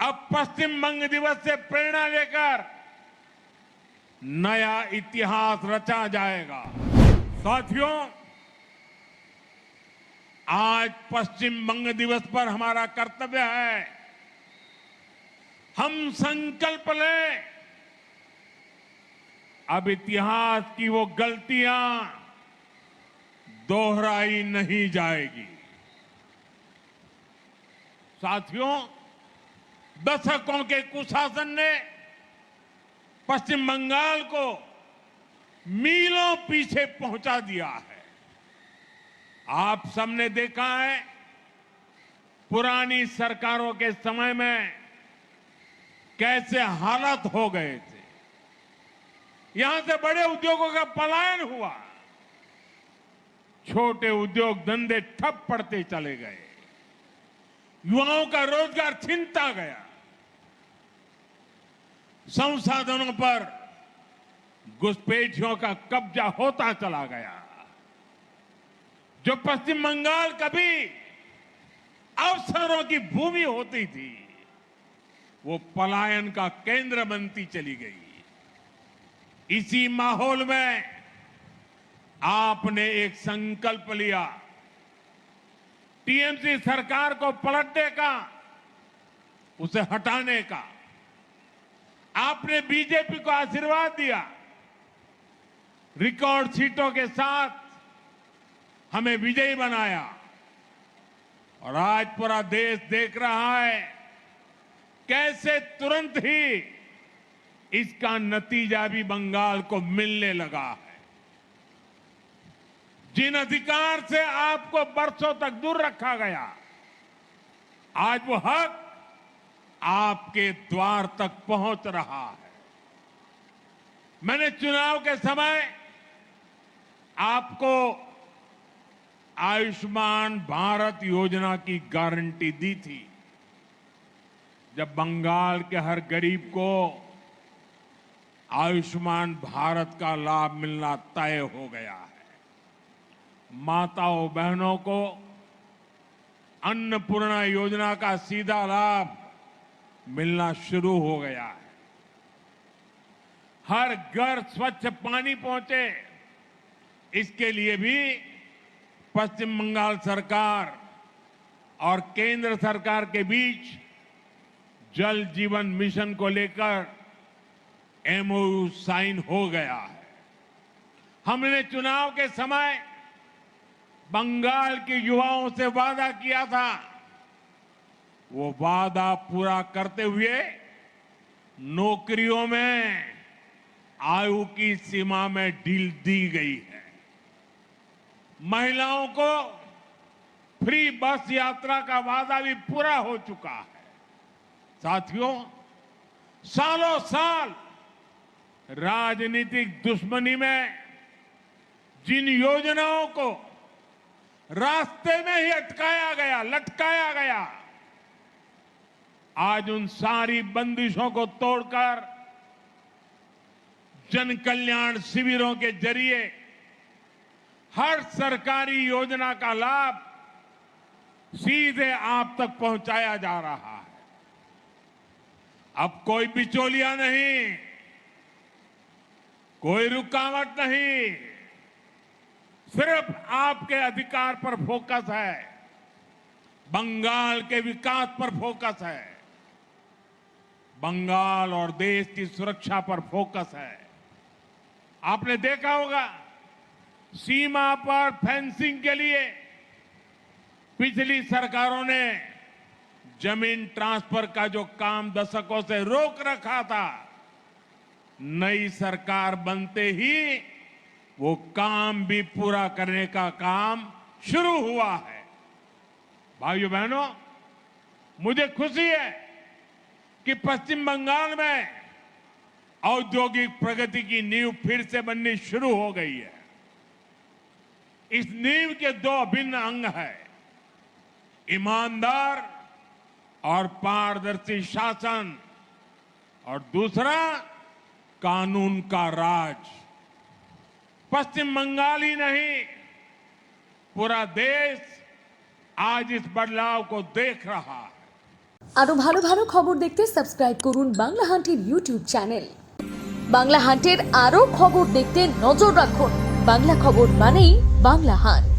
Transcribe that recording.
अब पश्चिम बंग दिवस से प्रेरणा लेकर नया इतिहास रचा जाएगा। साथियों, आज पश्चिम बंग दिवस पर हमारा कर्तव्य है, हम संकल्प लें, अब इतिहास की वो गलतियां दोहराई नहीं जाएगी। साथियों, दशकों के कुशासन ने पश्चिम बंगाल को मीलों पीछे पहुंचा दिया है। आप सबने देखा है, पुरानी सरकारों के समय में कैसे हालात हो गए थे। यहां से बड़े उद्योगों का पलायन हुआ, छोटे उद्योग धंधे ठप पड़ते चले गए, युवाओं का रोजगार छीनता गया, संसाधनों पर घुसपैठियों का कब्जा होता चला गया। जो पश्चिम बंगाल कभी अवसरों की भूमि होती थी, वो पलायन का केंद्र बनती चली गई। इसी माहौल में आपने एक संकल्प लिया, टीएमसी सरकार को पलटने का, उसे हटाने का। आपने बीजेपी को आशीर्वाद दिया, रिकॉर्ड सीटों के साथ हमें विजयी बनाया, और आज पूरा देश देख रहा है कैसे तुरंत ही इसका नतीजा भी बंगाल को मिलने लगा है। जिन अधिकार से आपको बरसों तक दूर रखा गया, आज वो हक आपके द्वार तक पहुंच रहा है। मैंने चुनाव के समय आपको आयुष्मान भारत योजना की गारंटी दी थी, जब बंगाल के हर गरीब को आयुष्मान भारत का लाभ मिलना तय हो गया है। माताओं बहनों को अन्नपूर्णा योजना का सीधा लाभ मिलना शुरू हो गया है। हर घर स्वच्छ पानी पहुंचे, इसके लिए भी पश्चिम बंगाल सरकार और केंद्र सरकार के बीच जल जीवन मिशन को लेकर एमओयू साइन हो गया है। हमने चुनाव के समय बंगाल के युवाओं से वादा किया था, वो वादा पूरा करते हुए नौकरियों में आयु की सीमा में ढील दी गई है। महिलाओं को फ्री बस यात्रा का वादा भी पूरा हो चुका है। साथियों, सालों साल राजनीतिक दुश्मनी में जिन योजनाओं को रास्ते में ही अटकाया गया, लटकाया गया, आज उन सारी बंदिशों को तोड़कर जन कल्याण शिविरों के जरिए हर सरकारी योजना का लाभ सीधे आप तक पहुंचाया जा रहा है। अब कोई बिचौलिया नहीं, कोई रुकावट नहीं, सिर्फ आपके अधिकार पर फोकस है, बंगाल के विकास पर फोकस है, बंगाल और देश की सुरक्षा पर फोकस है। आपने देखा होगा, सीमा पर फेंसिंग के लिए पिछली सरकारों ने जमीन ट्रांसफर का जो काम दशकों से रोक रखा था, नई सरकार बनते ही वो काम भी पूरा करने का काम शुरू हुआ है। भाइयों बहनों, मुझे खुशी है कि पश्चिम बंगाल में औद्योगिक प्रगति की नींव फिर से बननी शुरू हो गई है। इस नींव के दो अभिन्न अंग हैं, ईमानदार और पारदर्शी शासन, और दूसरा कानून का राज। पश्चिम बंगाल ही नहीं, पूरा देश आज इस बदलाव को देख रहा है। আরো ভালো ভালো খবর দেখতে সাবস্ক্রাইব করুন বাংলা হান্টের ইউটিউব চ্যানেল। বাংলা হান্টের আরো খবর দেখতে নজর রাখুন। বাংলা খবর মানেই বাংলা হান্ট।